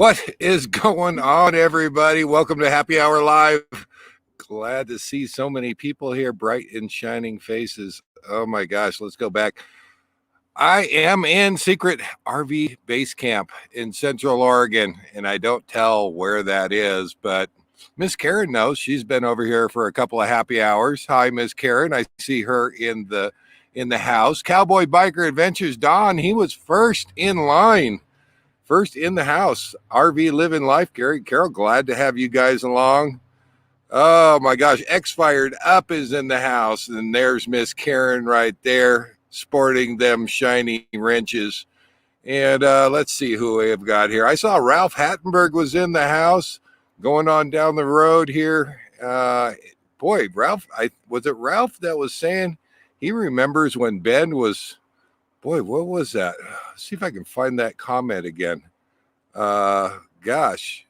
What is going on, everybody? Welcome to Happy Hour Live. Glad to see so many people here, bright and shining faces. Oh my gosh, let's go back. I am in secret RV base camp in Central Oregon, and I don't tell where that is, but Miss Karen knows. She's been over here for a couple of happy hours. Hi, Miss Karen. I see her in the house. Cowboy Biker Adventures Don, he was first in line. First in the house, RV Living Life. Carol, glad to have you guys along. Oh my gosh, X Fired Up is in the house, and there's Miss Karen right there, sporting them shiny wrenches. And let's see who we have got here. I saw Ralph Hattenburg was in the house, going on down the road here. Boy, Ralph, was it Ralph that was saying he remembers when Ben was... Boy, what was that? Let's see if I can find that comment again. Gosh,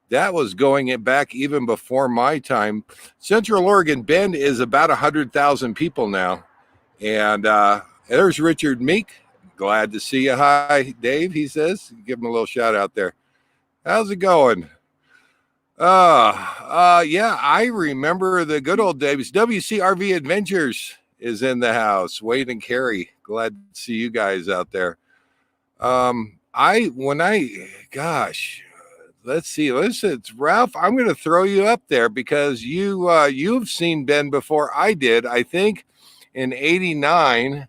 that was going back even before my time. Central Oregon Bend is about 100,000 people now. And there's Richard Meek. Glad to see you. Hi, Dave, he says. Give him a little shout out there. How's it going? Yeah, I remember the good old days. WCRV Adventures is in the house. Wade and Carrie, glad to see you guys out there. Let's see. Listen, it's Ralph. I'm going to throw you up there because you've seen Ben before I did. I think in '89,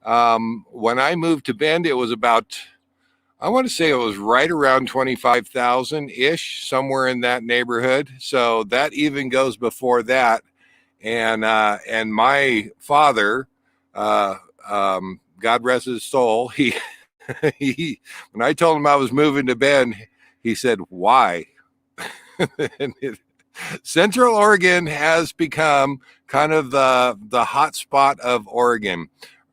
when I moved to Bend, it was about, I want to say it was right around 25,000 ish, somewhere in that neighborhood. So that even goes before that. And my father, God rest his soul, he when I told him I was moving to Bend, he said, "Why?" Central Oregon has become kind of the hot spot of Oregon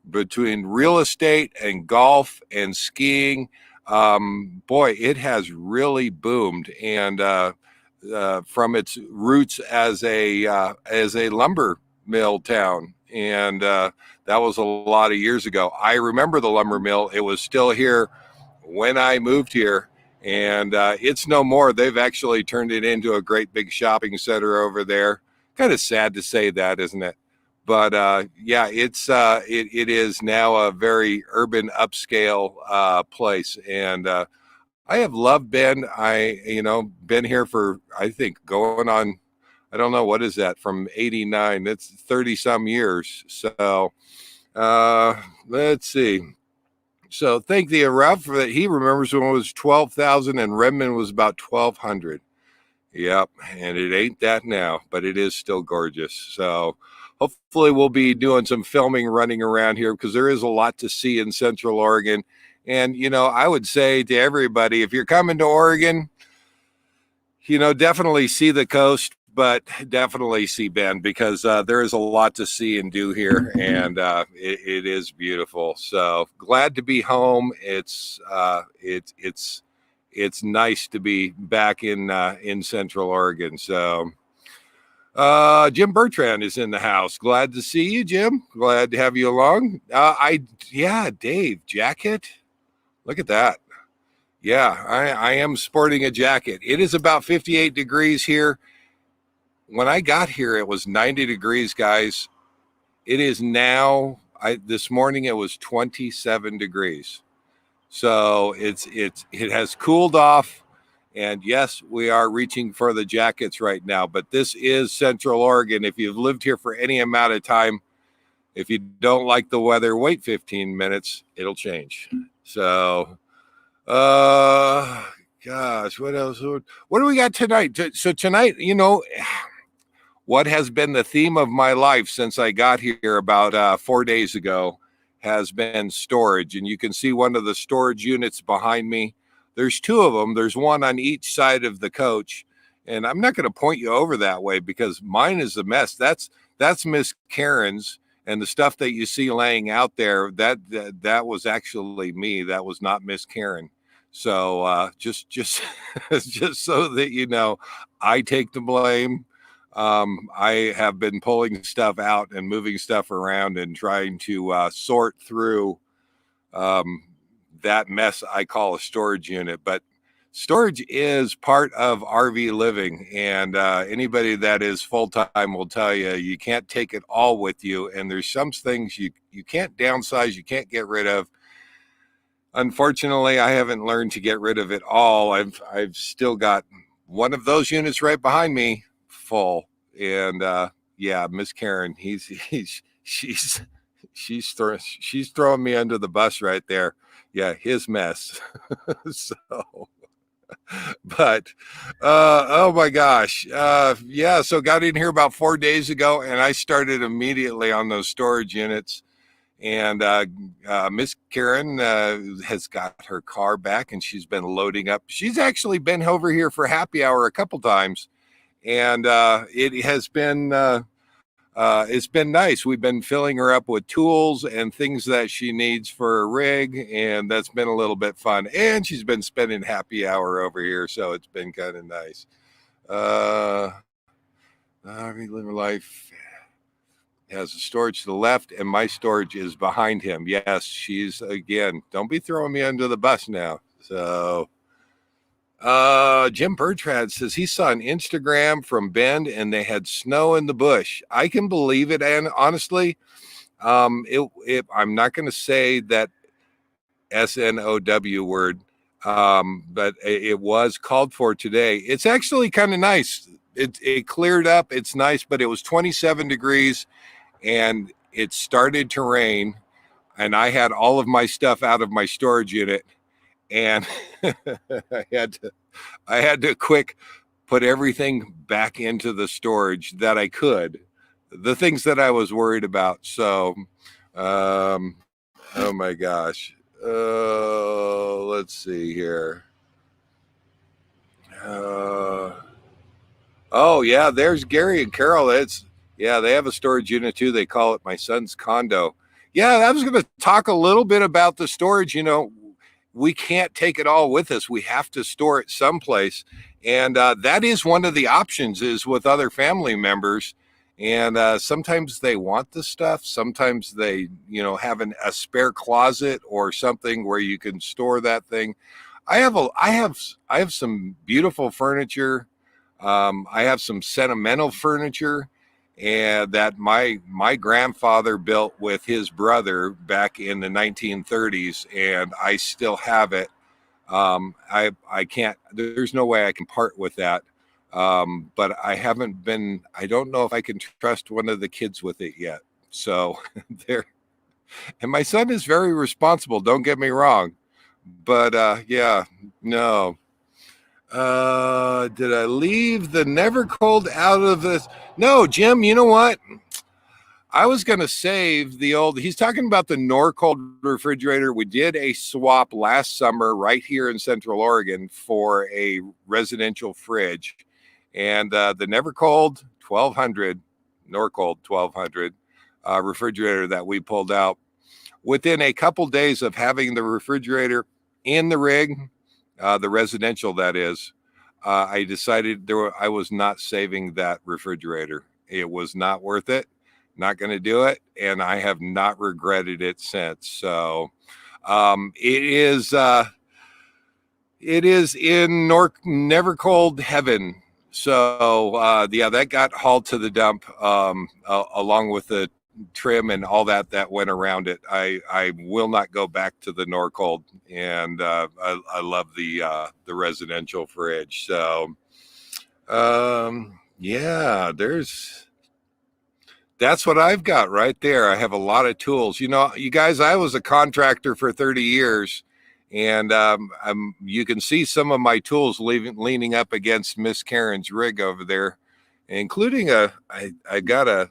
between real estate and golf and skiing. Boy, it has really boomed, and from its roots as a lumber mill town, and that was a lot of years ago. I remember the lumber mill. It was still here when I moved here, and it's no more. They've actually turned it into a great big shopping center over there. Kind of sad to say that, isn't it? But yeah, it is now a very urban upscale place, and I have loved Ben. Been here for, I think, going on, I don't know, what is that, from '89? That's 30 some years. So let's see. So thank the Ralph for that. He remembers when it was 12,000 and Redmond was about 1,200. Yep. And it ain't that now, but it is still gorgeous. So hopefully we'll be doing some filming running around here because there is a lot to see in Central Oregon. And, I would say to everybody, if you're coming to Oregon, definitely see the coast, but definitely see Bend because there is a lot to see and do here. And it is beautiful. So glad to be home. It's nice to be back in Central Oregon. So Jim Bertrand is in the house. Glad to see you, Jim. Glad to have you along. Dave, jacket. Look at that. Yeah, I am sporting a jacket. It is about 58 degrees here. When I got here, it was 90 degrees, guys. It is now, this morning it was 27 degrees. So it has cooled off. And yes, we are reaching for the jackets right now. But this is Central Oregon. If you've lived here for any amount of time, if you don't like the weather, wait 15 minutes. It'll change. So, gosh, what else? What do we got tonight? So tonight, what has been the theme of my life since I got here about 4 days ago has been storage. And you can see one of the storage units behind me. There's two of them. There's one on each side of the coach. And I'm not going to point you over that way because mine is a mess. That's Miss Karen's. And the stuff that you see laying out there, that was actually me. That was not Miss Karen. So just just so that I take the blame. I have been pulling stuff out and moving stuff around and trying to sort through that mess I call a storage unit. But storage is part of RV living, and anybody that is full-time will tell you you can't take it all with you, and there's some things you can't downsize, you can't get rid of. Unfortunately, I haven't learned to get rid of it all. I've still got one of those units right behind me full, and yeah, Miss Karen, she's throwing me under the bus right there. Yeah, his mess. So, but oh my gosh, yeah. So got in here about 4 days ago, and I started immediately on those storage units. And Miss Karen has got her car back, and she's been loading up. She's actually been over here for happy hour a couple times, and it has been it's been nice. We've been filling her up with tools and things that she needs for a rig, and that's been a little bit fun. And she's been spending happy hour over here, so it's been kind of nice. Living life has a storage to the left, and my storage is behind him. Yes, she's, again, don't be throwing me under the bus now. So Jim Bertrand says he saw an Instagram from Bend and they had snow in the bush. I can believe it. And honestly, I'm not going to say that SNOW word, but it was called for today. It's actually kind of nice. It cleared up. It's nice, but it was 27 degrees and it started to rain, and I had all of my stuff out of my storage unit, and I had to quick put everything back into the storage that I could, the things that I was worried about. So, oh my gosh. Let's see here. Oh yeah, there's Gary and Carol. Yeah, they have a storage unit too. They call it my son's condo. Yeah, I was going to talk a little bit about the storage. We can't take it all with us. We have to store it someplace. And that is one of the options, is with other family members. And sometimes they want the stuff. Sometimes they, have a spare closet or something where you can store that thing. I have some beautiful furniture. I have some sentimental furniture, and that my grandfather built with his brother back in the 1930s, and I still have it. I can't, there's no way I can part with that. But I don't know if I can trust one of the kids with it yet. So there, and my son is very responsible, don't get me wrong, but yeah, no. Did I leave the Never Cold out of this? No, Jim, you know what? I was going to save he's talking about the Norcold refrigerator. We did a swap last summer right here in Central Oregon for a residential fridge. And the Never Cold 1200, Norcold 1200 refrigerator that we pulled out, within a couple days of having the refrigerator in the rig, the residential that is, I decided I was not saving that refrigerator. It was not worth it. Not going to do it, and I have not regretted it since. So it is in Never Cold heaven. So yeah, that got hauled to the dump along with the trim and all that went around it. I will not go back to the Norcold, and I love the residential fridge. So yeah, that's what I've got right there. I have a lot of tools. You guys, I was a contractor for 30 years, and you can see some of my tools leaning up against Miss Karen's rig over there, including I got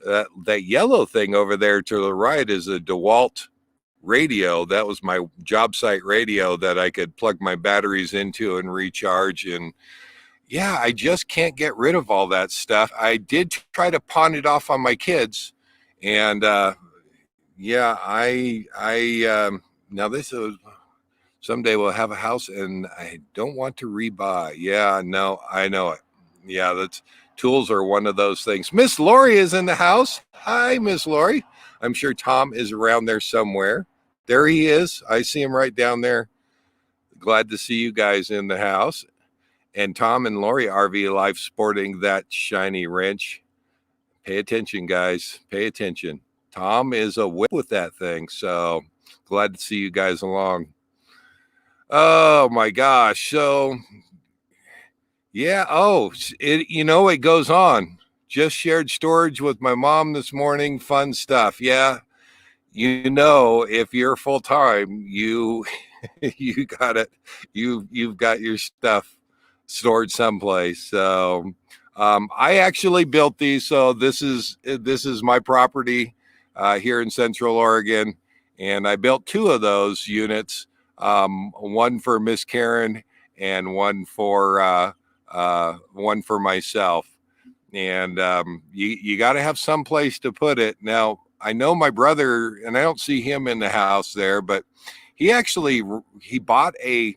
that yellow thing over there to the right is a DeWalt radio. That was my job site radio that I could plug my batteries into and recharge. And yeah, I just can't get rid of all that stuff. I did try to pawn it off on my kids, and yeah, now this is, someday we'll have a house, and I don't want to rebuy. Yeah, no, I know it. Yeah, tools are one of those things. Miss Lori is in the house. Hi, Miss Lori. I'm sure Tom is around there somewhere. There he is. I see him right down there. glad to see you guys in the house. And Tom and Lori RV Life sporting that shiny wrench. Pay attention, guys. Pay attention. Tom is a whip with that thing. So glad to see you guys along. Oh my gosh. So yeah. Oh, it goes on. Just shared storage with my mom this morning. Fun stuff. Yeah. If you're full time, you got it. You've got your stuff stored someplace. So I actually built these. So this is my property here in Central Oregon, and I built two of those units. One for Miss Karen and one for myself. And you got to have some place to put it. Now, I know my brother, and I don't see him in the house there, but he bought a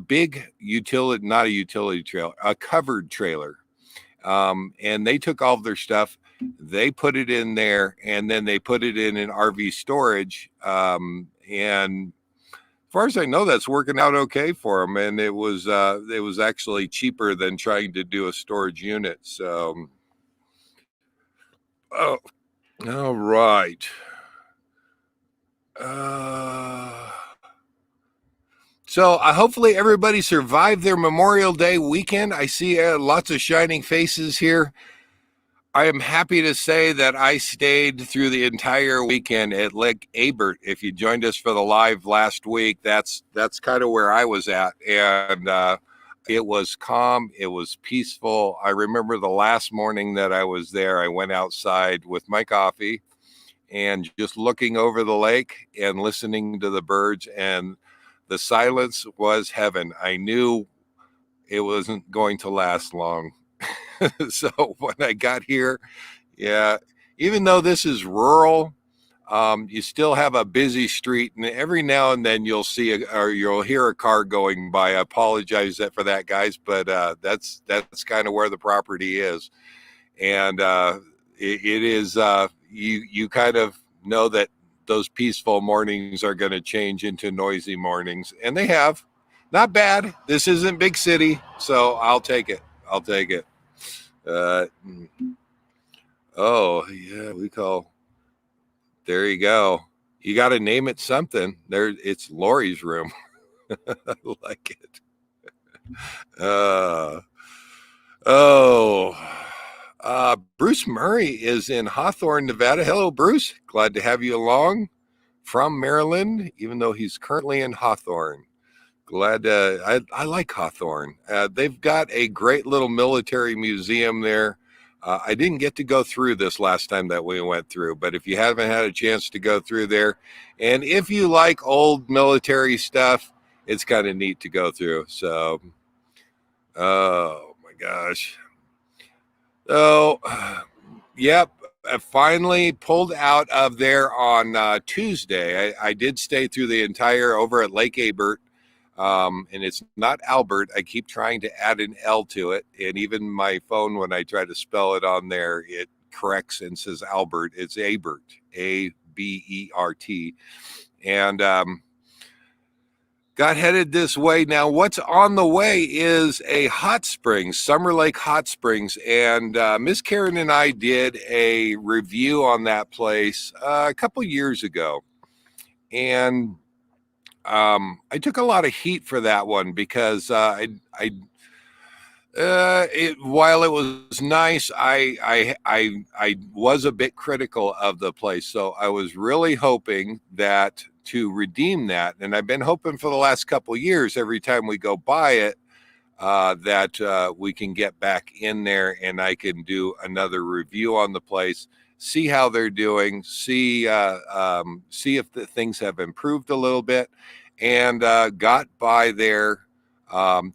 big utility, not a utility trailer, a covered trailer. And they took all of their stuff, they put it in there, and then they put it in an RV storage. And as far as I know, that's working out okay for them. And it was actually cheaper than trying to do a storage unit. So, oh, all right. So hopefully everybody survived their Memorial Day weekend. I see lots of shining faces here. I am happy to say that I stayed through the entire weekend at Lake Abert. If you joined us for the live last week, that's kind of where I was at. And it was calm. It was peaceful. I remember the last morning that I was there, I went outside with my coffee and just looking over the lake and listening to the birds, and the silence was heaven. I knew it wasn't going to last long. So when I got here, yeah, even though this is rural, you still have a busy street, and every now and then you'll hear a car going by. I apologize for that, guys, but that's kind of where the property is, and it is. You kind of know that those peaceful mornings are going to change into noisy mornings, and they have. Not bad. This isn't big city, so I'll take it. Oh yeah, there you go. You got to name it something. It's Lori's room. I like it. Bruce Murray is in Hawthorne, Nevada. Hello, Bruce. Glad to have you along from Maryland, even though he's currently in Hawthorne. Glad. I like Hawthorne. They've got a great little military museum there. I didn't get to go through this last time that we went through, but if you haven't had a chance to go through there, and if you like old military stuff, it's kind of neat to go through. So, oh my gosh. So, yep. I finally pulled out of there on Tuesday. I did stay through the entire over at Lake Abert. And it's not Albert. I keep trying to add an L to it. And even my phone, when I try to spell it on there, it corrects and says Albert. It's Abert, A-B-E-R-T. And got headed this way. Now, what's on the way is a hot springs, Summer Lake Hot Springs. And Miss Karen and I did a review on that place a couple years ago. And I took a lot of heat for that one because while it was nice, I was a bit critical of the place. So I was really hoping that to redeem that, and I've been hoping for the last couple of years, every time we go by it, that we can get back in there and I can do another review on the place. See how they're doing, see if the things have improved a little bit, and got by there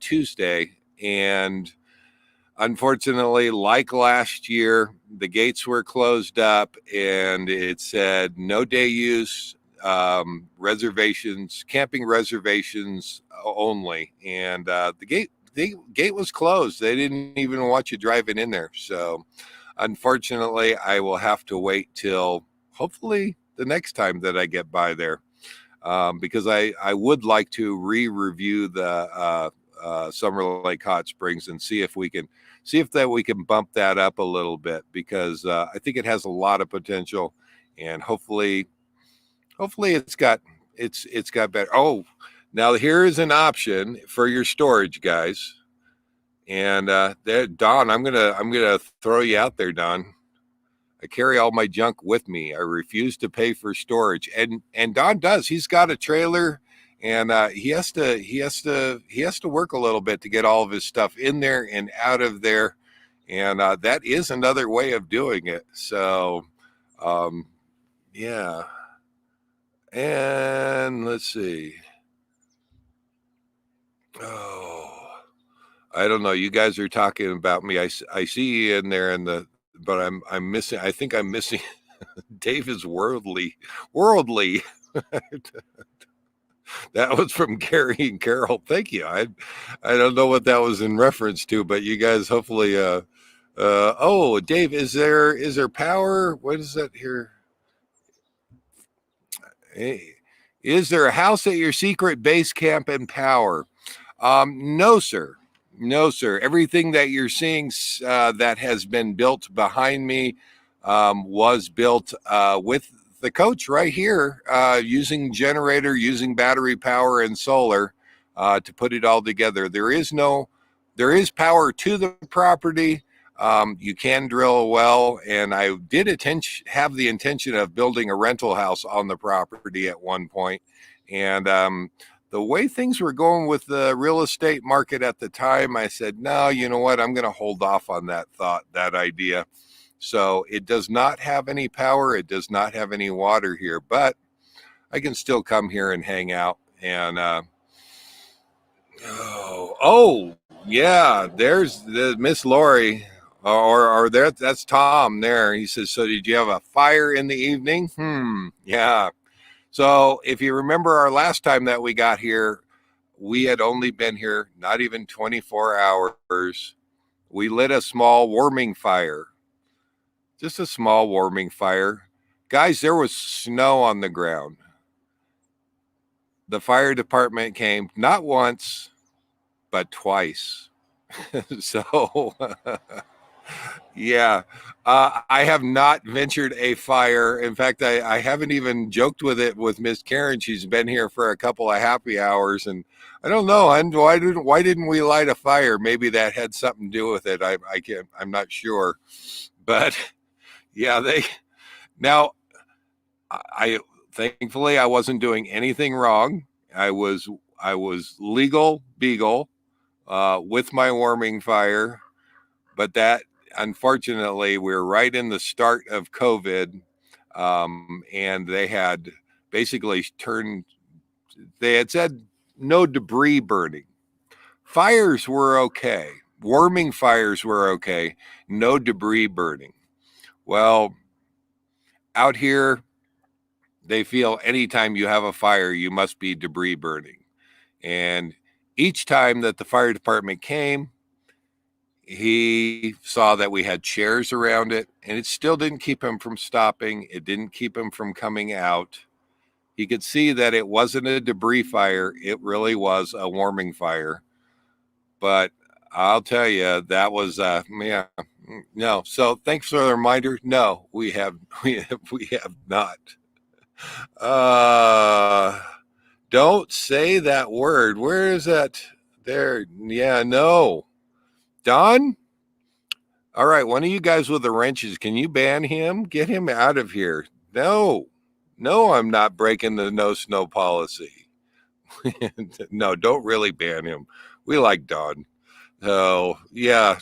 Tuesday. And unfortunately, like last year, the gates were closed up and it said no day use, reservations, camping reservations only. And the gate was closed. They didn't even want you driving in there. So unfortunately, I will have to wait till hopefully the next time that I get by there. because I would like to re-review the Summer Lake Hot Springs and see if we can bump that up a little bit, because I think it has a lot of potential, and hopefully it's got better. Oh, now here is an option for your storage, guys. And there, Don, I'm gonna throw you out there, Don. I carry all my junk with me. I refuse to pay for storage, and Don does. He's got a trailer, and he has to work a little bit to get all of his stuff in there and out of there, and that is another way of doing it. So, yeah. And let's see. Oh, I don't know. You guys are talking about me. I see you in there but I'm missing. I think I'm missing. Dave is worldly. That was from Gary and Carol. Thank you. I don't know what that was in reference to, but you guys hopefully. Oh, Dave, is there power? What is that here? Hey, is there a house at your secret base camp and power? No, sir. No, sir. Everything that you're seeing that has been built behind me was built with the coach right here, using generator, using battery power and solar to put it all together. There is power to the property. You can drill a well, and I did have the intention of building a rental house on the property at one point. And the way things were going with the real estate market at the time, I said, no, you know what? I'm going to hold off on that idea. So it does not have any power. It does not have any water here, but I can still come here and hang out. And, yeah, there's the Miss Lori. Or that's Tom there. He says, so did you have a fire in the evening? Yeah. So if you remember our last time that we got here, we had only been here not even 24 hours. We lit a small warming fire. Just a small warming fire. Guys, there was snow on the ground. The fire department came not once, but twice. So... Yeah, I have not ventured a fire. In fact, I haven't even joked with it with Miss Karen. She's been here for a couple of happy hours, and I don't know. And why didn't we light a fire? Maybe that had something to do with it. I'm not sure, but yeah, now I thankfully I wasn't doing anything wrong. I was legal beagle with my warming fire, but that. Unfortunately, we're right in the start of COVID, and they had basically they had said no debris burning. Fires were okay. Warming fires were okay. No debris burning. Well, out here, they feel anytime you have a fire, you must be debris burning. And each time that the fire department came, he saw that we had chairs around it, and it still didn't keep him from stopping. It didn't keep him from coming out. He could see that it wasn't a debris fire. It really was a warming fire. But I'll tell you, that was, yeah, no. So thanks for the reminder. No, we have not. Don't say that word. Where is that? There. Yeah, no. Don? All right, one of you guys with the wrenches, can you ban him? Get him out of here. No, I'm not breaking the no snow policy. No, don't really ban him. We like Don. So, yeah.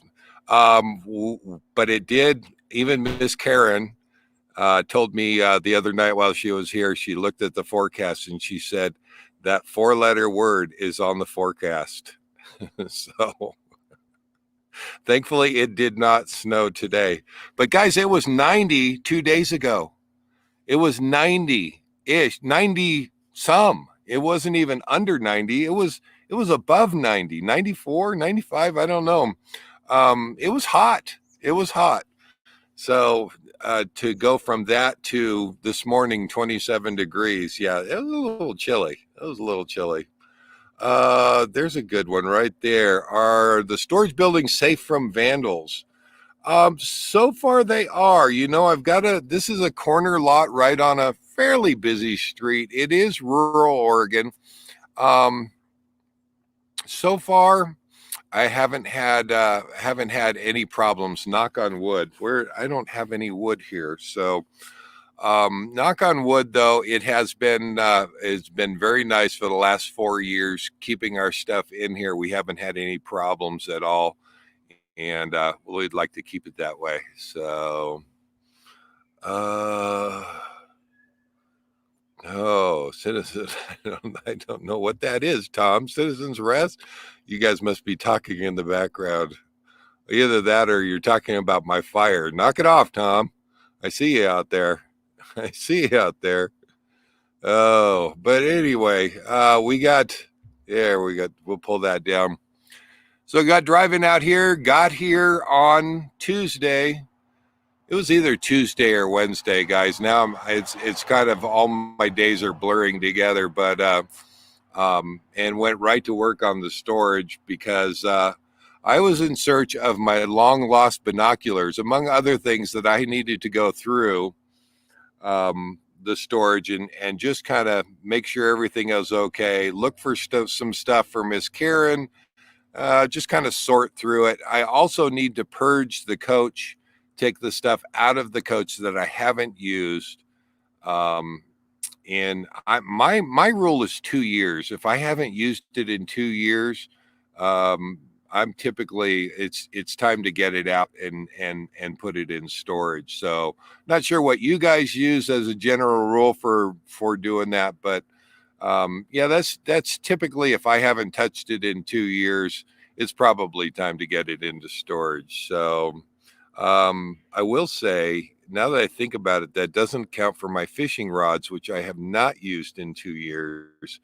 But it did, even Miss Karen told me the other night while she was here, she looked at the forecast and she said, that 4-letter word is on the forecast. So... Thankfully, it did not snow today. But guys, it was 90 2 days ago. It was 90-ish, 90 some. It wasn't even under 90. It was above 90, 94, 95. I don't know. It was hot. So to go from that to this morning, 27 degrees. Yeah, it was a little chilly. It was a little chilly. There's a good one right there. Are the storage buildings safe from vandals? So far they are. This is a corner lot right on a fairly busy street. It is rural Oregon. Um, so far I haven't had any problems, knock on wood. I don't have any wood here. So knock on wood, though, it's been very nice for the last 4 years keeping our stuff in here. We haven't had any problems at all, and we'd like to keep it that way. So, citizen, I don't know what that is, Tom. Citizens Rest. You guys must be talking in the background. Either that or you're talking about my fire. Knock it off, Tom. I see you out there. I see you out there. Oh, but anyway, we'll pull that down. So got driving out here, got here on Tuesday. It was either Tuesday or Wednesday, guys. Now it's kind of all my days are blurring together, but and went right to work on the storage because I was in search of my long lost binoculars, among other things that I needed to go through the storage and just kind of make sure everything is okay. Look for some stuff for Miss Karen, just kind of sort through it. I also need to purge the coach, take the stuff out of the coach that I haven't used. And my rule is 2 years. If I haven't used it in 2 years, I'm typically it's time to get it out and put it in storage. So not sure what you guys use as a general rule for doing that, but yeah, that's typically if I haven't touched it in 2 years, it's probably time to get it into storage. So I will say, now that I think about it, that doesn't count for my fishing rods, which I have not used in 2 years,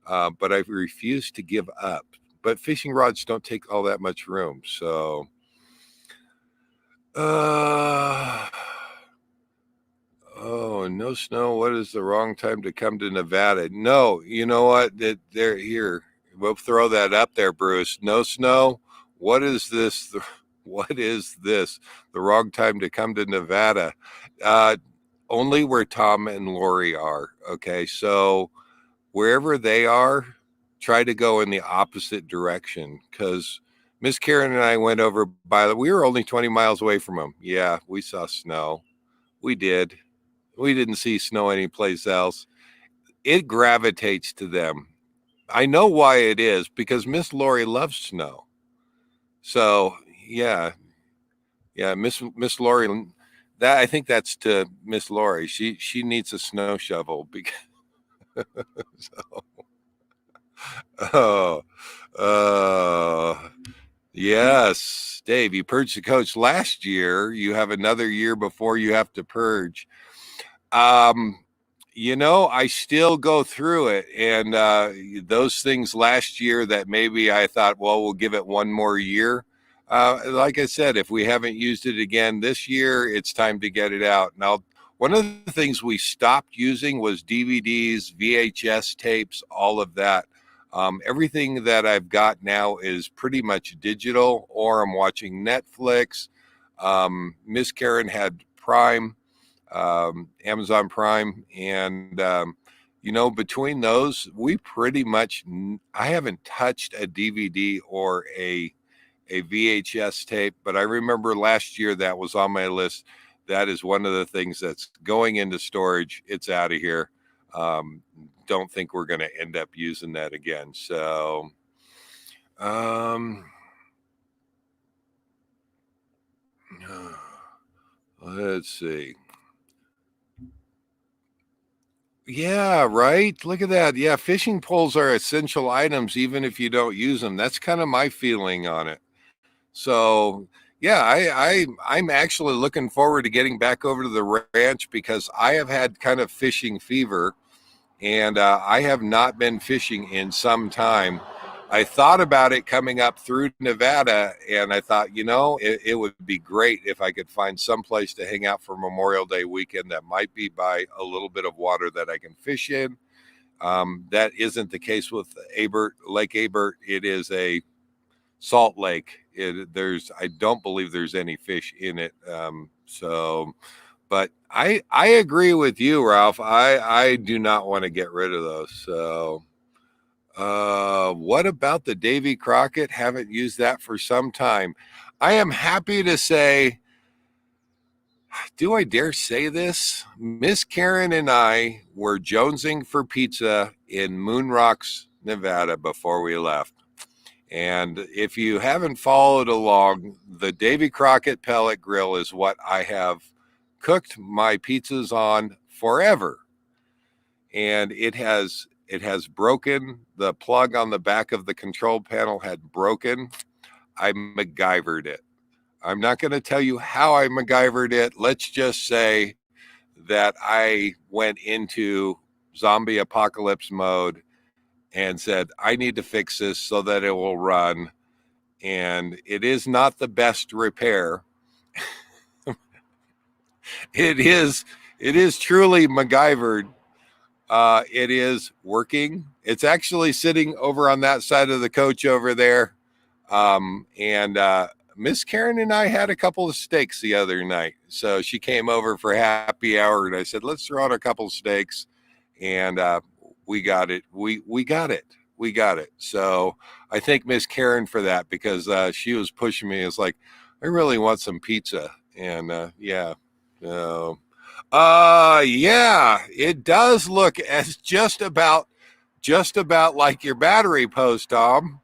but I've refused to give up. But fishing rods don't take all that much room. So, oh, no snow. What is the wrong time to come to Nevada? No, you know what? They're here. We'll throw that up there, Bruce. No snow. What is this? What is this? The wrong time to come to Nevada. Only where Tom and Lori are. Okay. So wherever they are, try to go in the opposite direction, because Miss Karen and I went over we were only 20 miles away from them. Yeah, we saw snow. We did. We didn't see snow anyplace else. It gravitates to them. I know why it is, because Miss Lori loves snow. So yeah, Miss Lori, that I think that's to Miss Lori. She needs a snow shovel because so. Yes, Dave, you purged the coach last year. You have another year before you have to purge. I still go through it, and those things last year that maybe I thought, well, we'll give it one more year. Like I said, if we haven't used it again this year, it's time to get it out. Now, one of the things we stopped using was DVDs, VHS tapes, all of that. Everything that I've got now is pretty much digital, or I'm watching Netflix. Miss Karen had Prime, Amazon Prime, and between those, we pretty much, I haven't touched a DVD or a VHS tape, but I remember last year that was on my list. That is one of the things that's going into storage. It's out of here. Don't think we're going to end up using that again. So, let's see. Yeah, right. Look at that. Yeah, fishing poles are essential items, even if you don't use them. That's kind of my feeling on it. So, yeah, I'm actually looking forward to getting back over to the ranch, because I have had kind of fishing fever, and I have not been fishing in some time. I thought about it coming up through Nevada, and I thought, it would be great if I could find some place to hang out for Memorial Day weekend that might be by a little bit of water that I can fish in. That isn't the case with Lake Abert. It is a salt lake. I don't believe there's any fish in it. But I agree with you, Ralph. I do not want to get rid of those. So, what about the Davy Crockett? Haven't used that for some time. I am happy to say, do I dare say this? Miss Karen and I were jonesing for pizza in Moon Rocks, Nevada before we left. And if you haven't followed along, the Davy Crockett pellet grill is what I have cooked my pizzas on forever. And it has broken. The plug on the back of the control panel had broken. I MacGyvered it. I'm not going to tell you how I MacGyvered it. Let's just say that I went into zombie apocalypse mode and said, I need to fix this so that it will run. And it is not the best repair. It is truly MacGyvered. It is working. It's actually sitting over on that side of the coach over there. Miss Karen and I had a couple of steaks the other night. So she came over for happy hour and I said, let's throw out a couple of steaks. And we got it. We got it. So I thank Miss Karen for that, because she was pushing me. It's like, I really want some pizza. And yeah. So, yeah, it does look as just about like your battery post, Tom.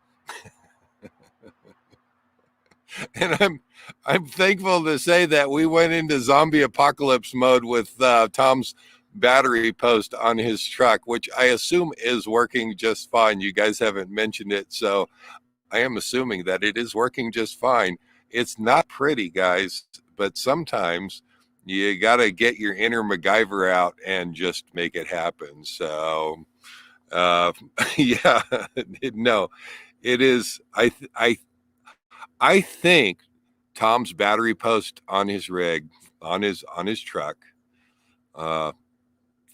And I'm thankful to say that we went into zombie apocalypse mode with Tom's battery post on his truck, which I assume is working just fine. You guys haven't mentioned it, so I am assuming that it is working just fine. It's not pretty, guys, but sometimes you got to get your inner MacGyver out and just make it happen. So, yeah, no, it is. I think Tom's battery post on his rig, on his truck,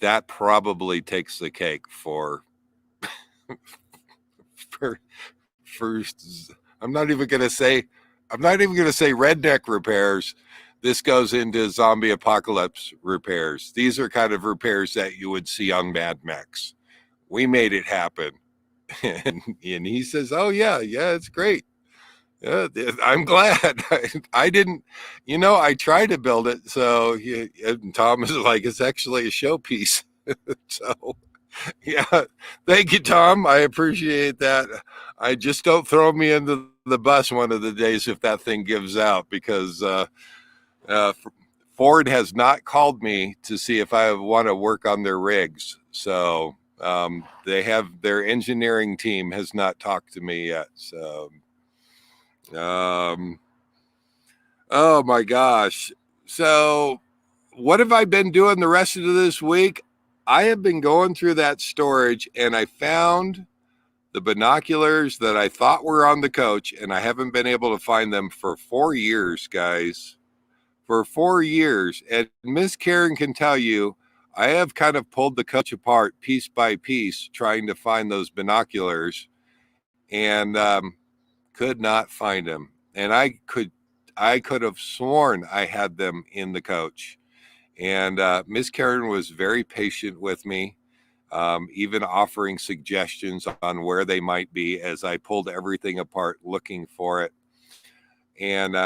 that probably takes the cake for I'm not even going to say redneck repairs. This goes into zombie apocalypse repairs. These are kind of repairs that you would see on Mad Max. We made it happen. And he says, oh yeah, it's great. Yeah, I'm glad. I didn't, I tried to build it. So Tom is like, it's actually a showpiece. So yeah, thank you, Tom. I appreciate that. I just don't throw me into the bus one of the days if that thing gives out, because Ford has not called me to see if I want to work on their rigs. So their engineering team has not talked to me yet. So, oh my gosh. So what have I been doing the rest of this week? I have been going through that storage and I found the binoculars that I thought were on the coach, and I haven't been able to find them for 4 years, guys. For 4 years. And Miss Karen can tell you, I have kind of pulled the coach apart piece by piece trying to find those binoculars, and could not find them. And I could have sworn I had them in the coach. And Miss Karen was very patient with me, even offering suggestions on where they might be as I pulled everything apart looking for it. And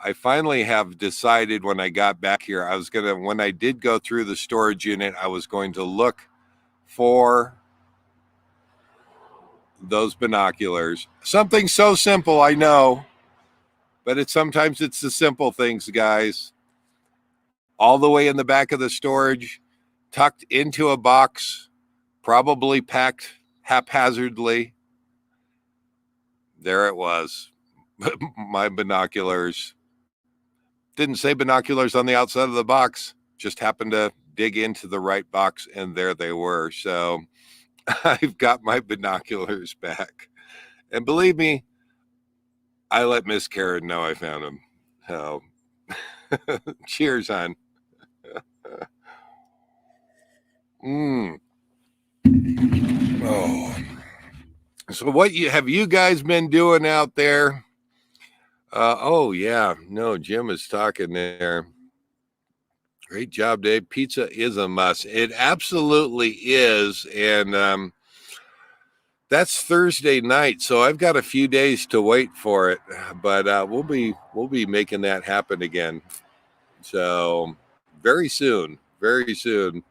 I finally have decided when I got back here, when I did go through the storage unit, I was going to look for those binoculars. Something so simple, I know, but sometimes it's the simple things, guys. All the way in the back of the storage, tucked into a box, probably packed haphazardly. There it was. My binoculars. Didn't say binoculars on the outside of the box. Just happened to dig into the right box, and there they were. So I've got my binoculars back. And believe me, I let Miss Karen know I found him. So, cheers, hon. Oh, so what have you guys been doing out there? Oh yeah, no, Jim is talking there. Great job, Dave. Pizza is a must. It absolutely is, and that's Thursday night, so I've got a few days to wait for it, but we'll be making that happen again. So very soon, very soon.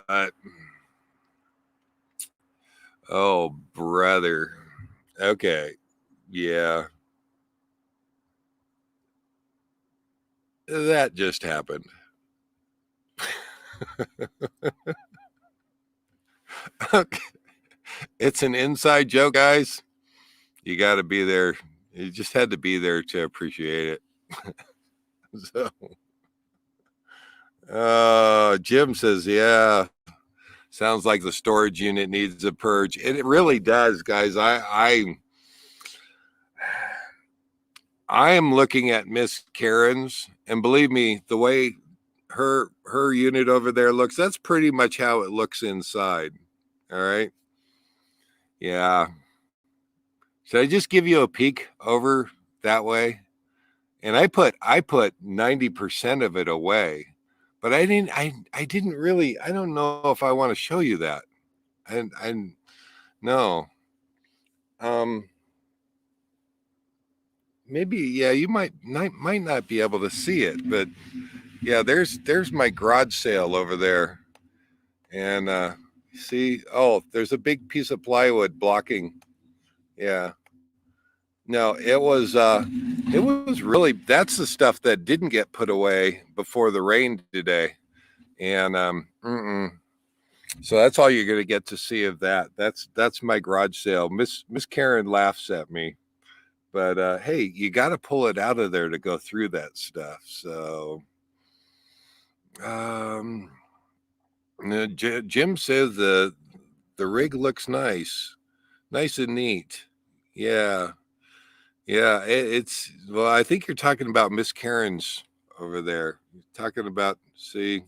Uh, oh, brother. Okay, yeah, that just happened. Okay. It's an inside joke, guys. You got to be there. You just had to be there to appreciate it. So, Jim says, yeah, sounds like the storage unit needs a purge. And it really does, guys. I am looking at Miss Karen's, and believe me, the way her unit over there looks, that's pretty much how it looks inside. All right. Yeah. Should I just give you a peek over that way? And I put 90% of it away. But I didn't really, I don't know if I want to show you that. And I no. Um Maybe, yeah, you might not be able to see it, but yeah, there's my garage sale over there. And see, oh, there's a big piece of plywood blocking. Yeah. No, it was really, that's the stuff that didn't get put away before the rain today. And so that's all you're going to get to see of that. That's my garage sale. Miss Karen laughs at me, but hey, you got to pull it out of there to go through that stuff. So um Jim says the rig looks nice and neat. Yeah. Yeah, it's, well, I think you're talking about Miss Karen's over there. You're talking about, see,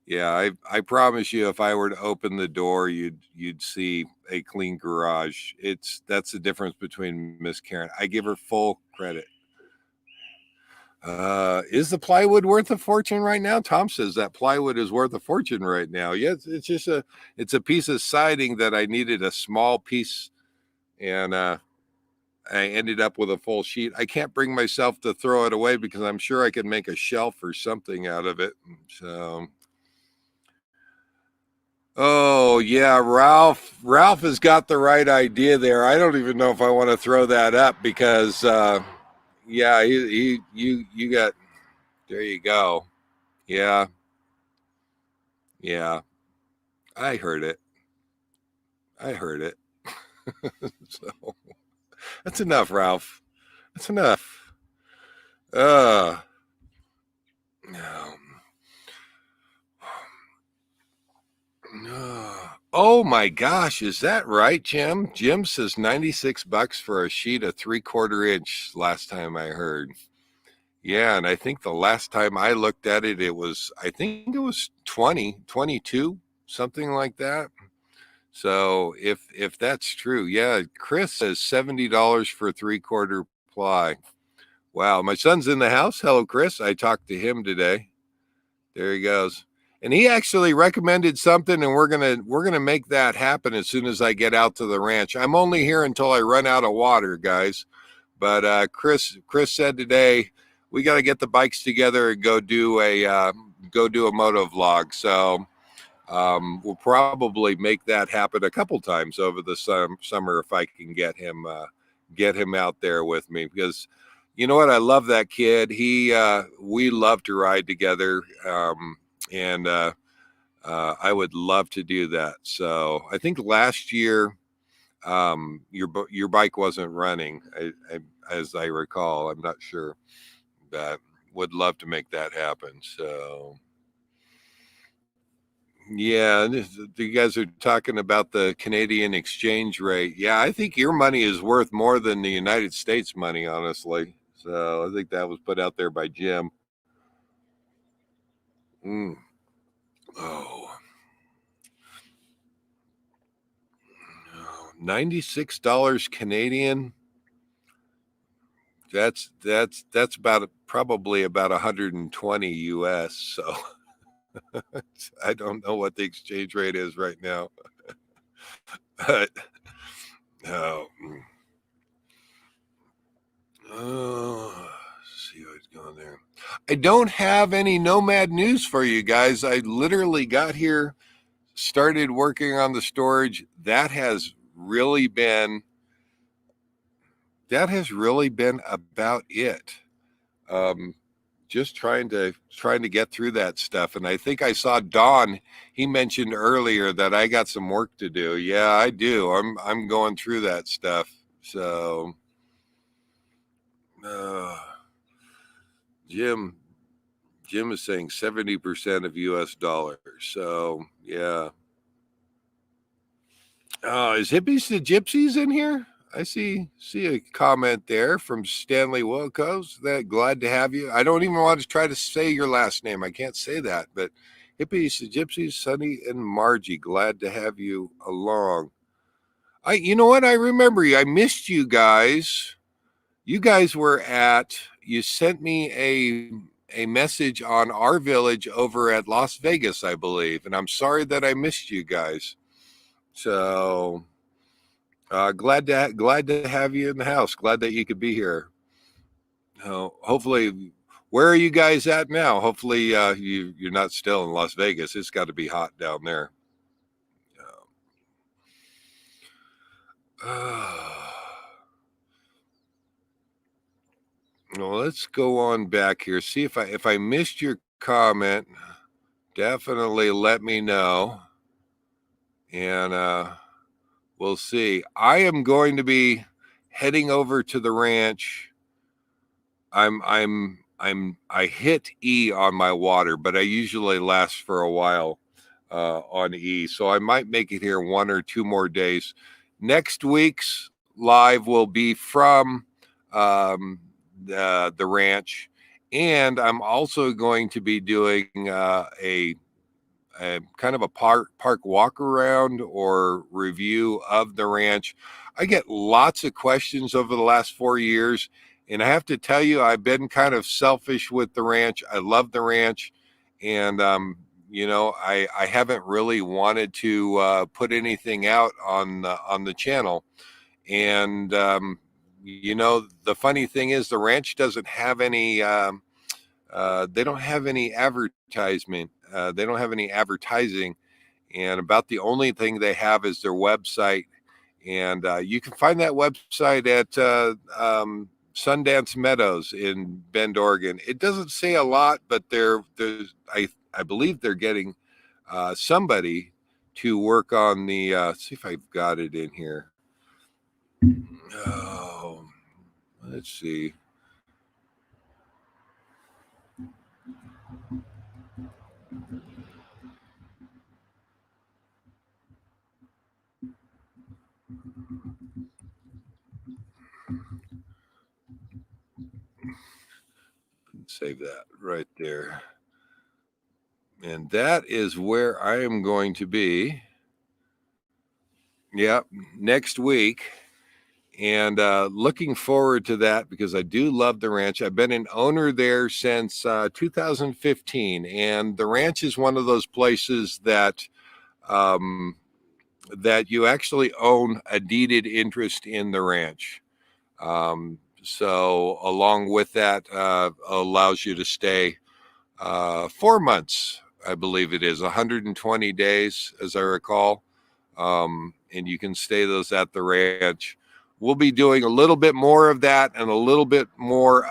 yeah, I promise you, if I were to open the door, you'd see a clean garage. That's the difference between Miss Karen. I give her full credit. Is the plywood worth a fortune right now? Tom says that plywood is worth a fortune right now. Yes, it's a piece of siding that I needed a small piece, and I ended up with a full sheet. I can't bring myself to throw it away because I'm sure I could make a shelf or something out of it. So, oh yeah, Ralph has got the right idea there. I don't even know if I want to throw that up because, yeah, you got, there you go. Yeah, yeah, I heard it. I heard it. So that's enough, Ralph. That's enough. Uh, no. Oh my gosh, is that right, Jim? Jim says $96 for a sheet of 3/4 inch last time I heard. Yeah, and I think the last time I looked at it, I think it was 20, 22, something like that. So if that's true, yeah, Chris says $70 for 3/4 ply. Wow, my son's in the house. Hello, Chris. I talked to him today. There he goes. And he actually recommended something, and we're gonna make that happen as soon as I get out to the ranch. I'm only here until I run out of water, guys. But Chris said today we got to get the bikes together and go do a moto vlog. So we'll probably make that happen a couple times over the summer if I can get him out there with me, because you know what, I love that kid. We love to ride together, and I would love to do that. So I think last year your bike wasn't running, as I recall. I'm not sure, but would love to make that happen. So Yeah, you guys are talking about the Canadian exchange rate. Yeah, I think your money is worth more than the United States money, honestly. So I think that was put out there by Jim. Mm. Oh, no. $96 Canadian. That's about probably about 120 US. So I don't know what the exchange rate is right now. But oh, let's see what's going there. I don't have any nomad news for you guys. I literally got here, started working on the storage. That has really been about it. Um, just trying to get through that stuff. And I think I saw Don. He mentioned earlier that I got some work to do. Yeah, I do. I'm going through that stuff. So, uh, Jim Jim is saying 70% of U.S. dollars. So yeah. Is Hippies the Gypsies in here? I see a comment there from Stanley wilkosz. That glad to have you. I don't even want to try to say your last name. I can't say that, but Hippies the Gypsies, Sonny and Margie. Glad to have you along. You know what? I remember you. I missed you guys. You guys were you sent me a message on our village over at Las Vegas, I believe. And I'm sorry that I missed you guys. So glad to have you in the house. Glad that you could be here. Hopefully, where are you guys at now? Hopefully, you're not still in Las Vegas. It's got to be hot down there. Well, let's go on back here. See if I missed your comment. Definitely let me know, and we'll see. I am going to be heading over to the ranch. I hit E on my water, but I usually last for a while on E, so I might make it here 1 or 2 more days. Next week's live will be from the ranch, and I'm also going to be doing a kind of a park walk around or review of the ranch. I get lots of questions over the last 4 years, and I have to tell you, I've been kind of selfish with the ranch. I love the ranch, and I haven't really wanted to put anything out on the channel. And the funny thing is, the ranch doesn't have any. They don't have any advertisement. They don't have any advertising, and about the only thing they have is their website. And you can find that website at Sundance Meadows in Bend, Oregon. It doesn't say a lot, but I believe they're getting somebody to work on the. See if I've got it in here. Oh, let's see. Save that right there. And that is where I am going to be. Yeah, next week. And looking forward to that because I do love the ranch. I've been an owner there since 2015, and the ranch is one of those places that that you actually own a deeded interest in the ranch. So along with that, allows you to stay 4 months, I believe it is 120 days, as I recall. And you can stay those at the ranch. We'll be doing a little bit more of that and a little bit more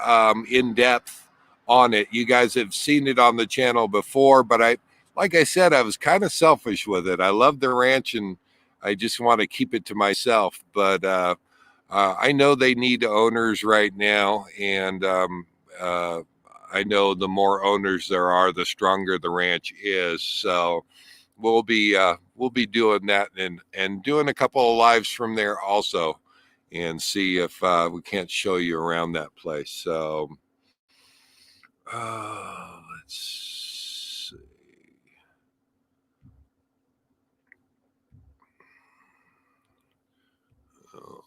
in depth on it. You guys have seen it on the channel before, but like I said, I was kind of selfish with it. I love the ranch and I just want to keep it to myself. But I know they need owners right now, and I know the more owners there are, the stronger the ranch is. So we'll be doing that and doing a couple of lives from there also, and see if we can't show you around that place. So let's see. Oh.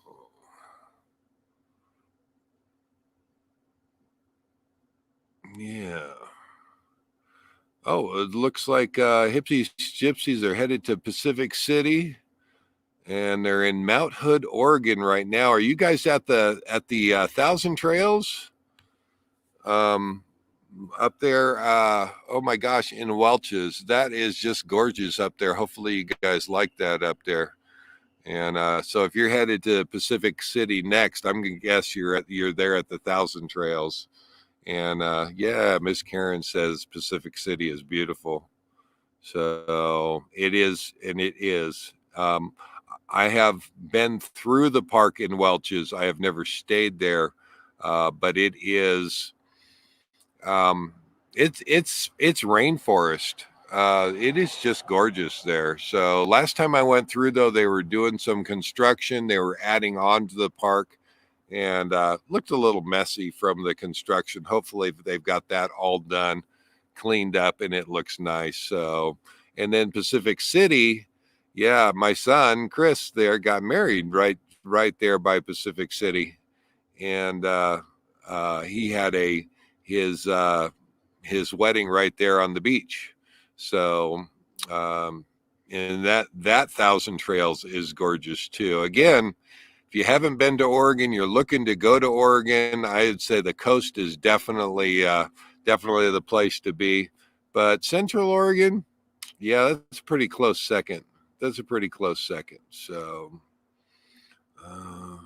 Yeah. Oh, it looks like Gypsies are headed to Pacific City, and they're in Mount Hood, Oregon right now. Are you guys at the Thousand Trails? Up there, oh my gosh, in Welch's. That is just gorgeous up there. Hopefully you guys like that up there. And so if you're headed to Pacific City next, I'm gonna guess you're there at the Thousand Trails. And yeah, Miss Karen says Pacific City is beautiful. So it is, and it is. I have been through the park in Welch's. I have never stayed there, but it is. It's rainforest. It is just gorgeous there. So last time I went through, though, they were doing some construction. They were adding on to the park, and looked a little messy from the construction. Hopefully, they've got that all done, cleaned up, and it looks nice. So, and then Pacific City, yeah, my son Chris there got married right there by Pacific City, and he had his uh, his wedding right there on the beach. So, and that Thousand Trails is gorgeous too. Again, if you haven't been to Oregon, you're looking to go to Oregon, I'd say the coast is definitely the place to be. But Central Oregon, yeah, that's a pretty close second. That's a pretty close second. So, uh,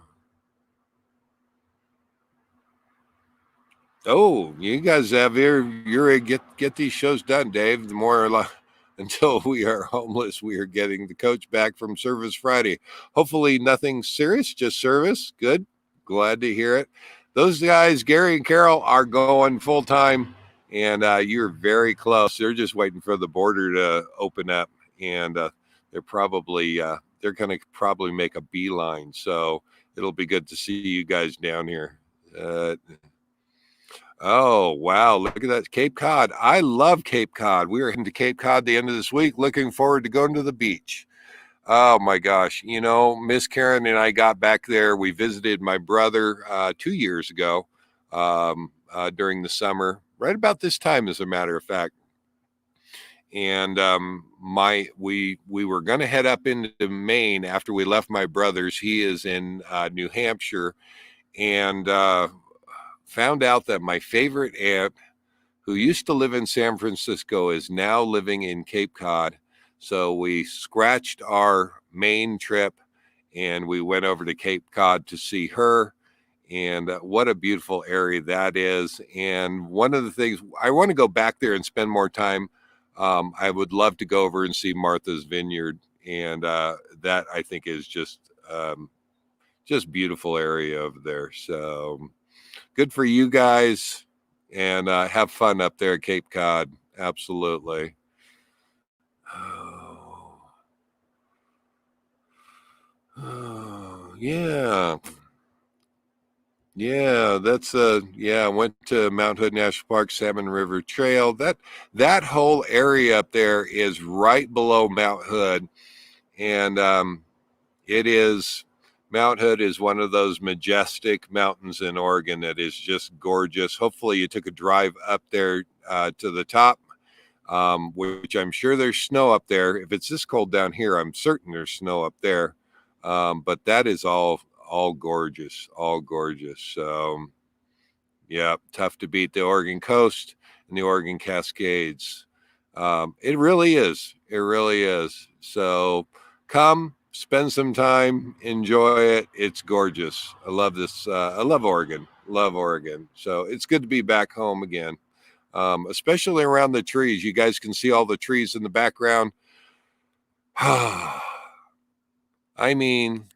oh, you guys have your get these shows done, Dave. The more or less, until we are homeless, we are getting the coach back from Service Friday. Hopefully, nothing serious, just service. Good, glad to hear it. Those guys, Gary and Carol, are going full time, and you're very close. They're just waiting for the border to open up, and they're going to probably make a beeline. So it'll be good to see you guys down here. Oh, wow. Look at that. Cape Cod. I love Cape Cod. We are heading to Cape Cod the end of this week. Looking forward to going to the beach. Oh, my gosh. You know, Miss Karen and I got back there. We visited my brother 2 years ago during the summer, right about this time, as a matter of fact. And we were going to head up into Maine after we left my brother's. He is in New Hampshire, and found out that my favorite aunt, who used to live in San Francisco, is now living in Cape Cod. So we scratched our Maine trip and we went over to Cape Cod to see her. And what a beautiful area that is. And one of the things, I want to go back there and spend more time. I would love to go over and see Martha's Vineyard. And that, I think, is just beautiful area over there. So good for you guys, and have fun up there at Cape Cod. Absolutely. Oh, oh yeah. Yeah, that's yeah, I went to Mount Hood National Park, Salmon River Trail. That whole area up there is right below Mount Hood, and it is Mount Hood is one of those majestic mountains in Oregon that is just gorgeous. Hopefully, you took a drive up there to the top, which I'm sure there's snow up there. If it's this cold down here, I'm certain there's snow up there. But that is all gorgeous, all gorgeous. So, yeah, tough to beat the Oregon coast and the Oregon Cascades. It really is. It really is. So come, spend some time, enjoy it. It's gorgeous. I love this. I love Oregon. Love Oregon. So it's good to be back home again, especially around the trees. You guys can see all the trees in the background. I mean,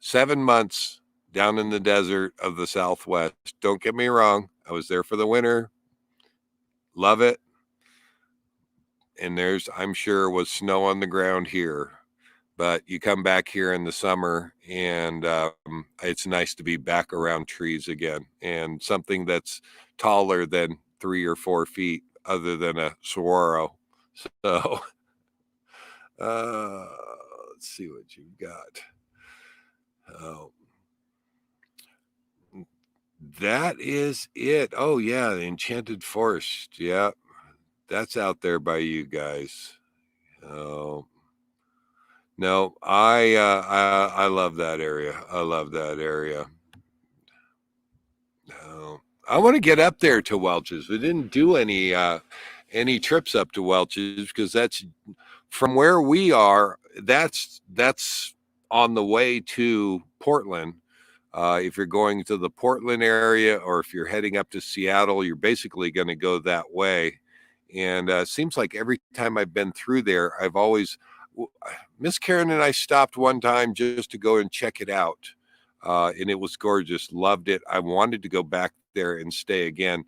7 months down in the desert of the Southwest. Don't get me wrong. I was there for the winter. Love it. and there's, I'm sure, was snow on the ground here. But you come back here in the summer, and it's nice to be back around trees again, and something that's taller than 3 or 4 feet, other than a saguaro. So uh, let's see what you've got. Oh, that is it. Oh yeah, the Enchanted Forest. Yeah, that's out there by you guys. Oh no, I love that area. I love that area. Oh, I want to get up there to Welch's. We didn't do any trips up to Welch's because that's from where we are. That's on the way to Portland. If you're going to the Portland area, or if you're heading up to Seattle, you're basically going to go that way. And it seems like every time I've been through there, I've always, Miss Karen and I stopped one time just to go and check it out. And it was gorgeous. Loved it. I wanted to go back there and stay again.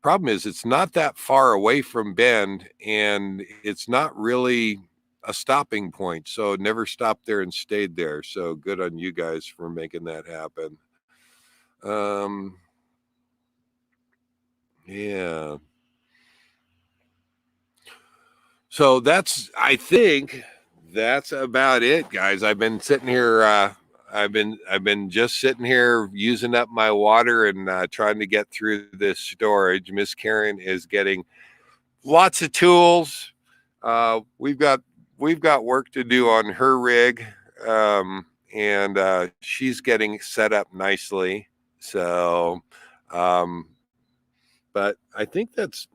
Problem is, it's not that far away from Bend, and it's not really a stopping point. So never stopped there and stayed there. So good on you guys for making that happen. Yeah. So I think that's about it, guys. I've been sitting here. I've been just sitting here using up my water and trying to get through this storage. Miss Karen is getting lots of tools. We've got work to do on her rig, and she's getting set up nicely. So, but I think that's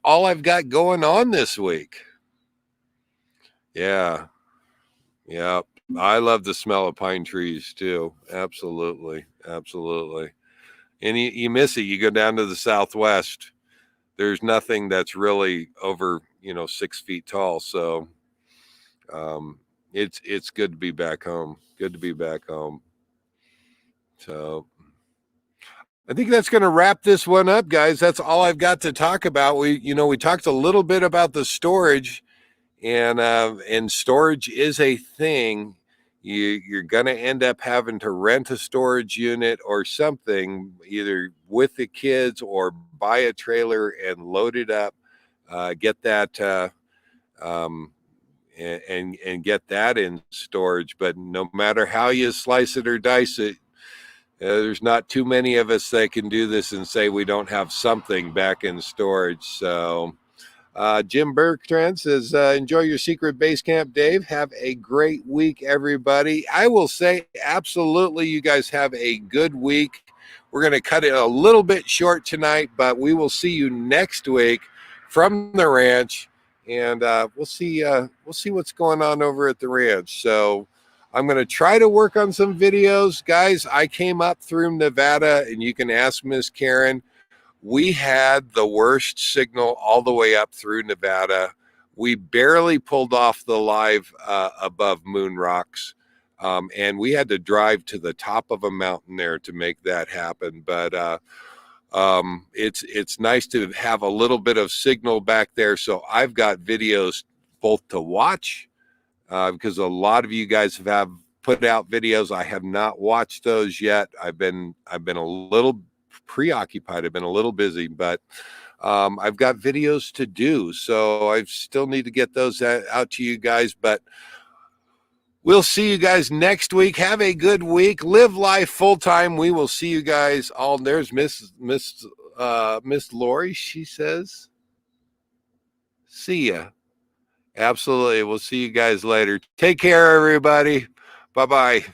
all I've got going on this week. Yeah, yeah. I love the smell of pine trees too. Absolutely, absolutely. And you miss it. You go down to the Southwest. There's nothing that's really over 6 feet tall. So it's good to be back home. Good to be back home. So I think that's going to wrap this one up, guys. That's all I've got to talk about. We talked a little bit about the storage, and storage is a thing. You're going to end up having to rent a storage unit or something, either with the kids or buy a trailer and load it up, get that, and get that in storage. But no matter how you slice it or dice it, there's not too many of us that can do this and say we don't have something back in storage. So Jim Bertrand says, enjoy your secret base camp, Dave. Have a great week, everybody. I will say, absolutely, you guys have a good week. We're going to cut it a little bit short tonight, but we will see you next week from the ranch, and we'll see what's going on over at the ranch. So I'm going to try to work on some videos. Guys, I came up through Nevada, and you can ask Miss Karen. We had the worst signal all the way up through Nevada. We barely pulled off the live above Moon Rocks, and we had to drive to the top of a mountain there to make that happen. But it's nice to have a little bit of signal back there. So I've got videos both to watch, because a lot of you guys have put out videos. I have not watched those yet. I've been a little preoccupied. I've been a little busy, but I've got videos to do. So I still need to get those out to you guys, but we'll see you guys next week. Have a good week. Live life full time. We will see you guys all. There's Miss Lori. She says, see ya. Absolutely. We'll see you guys later. Take care, everybody. Bye-bye.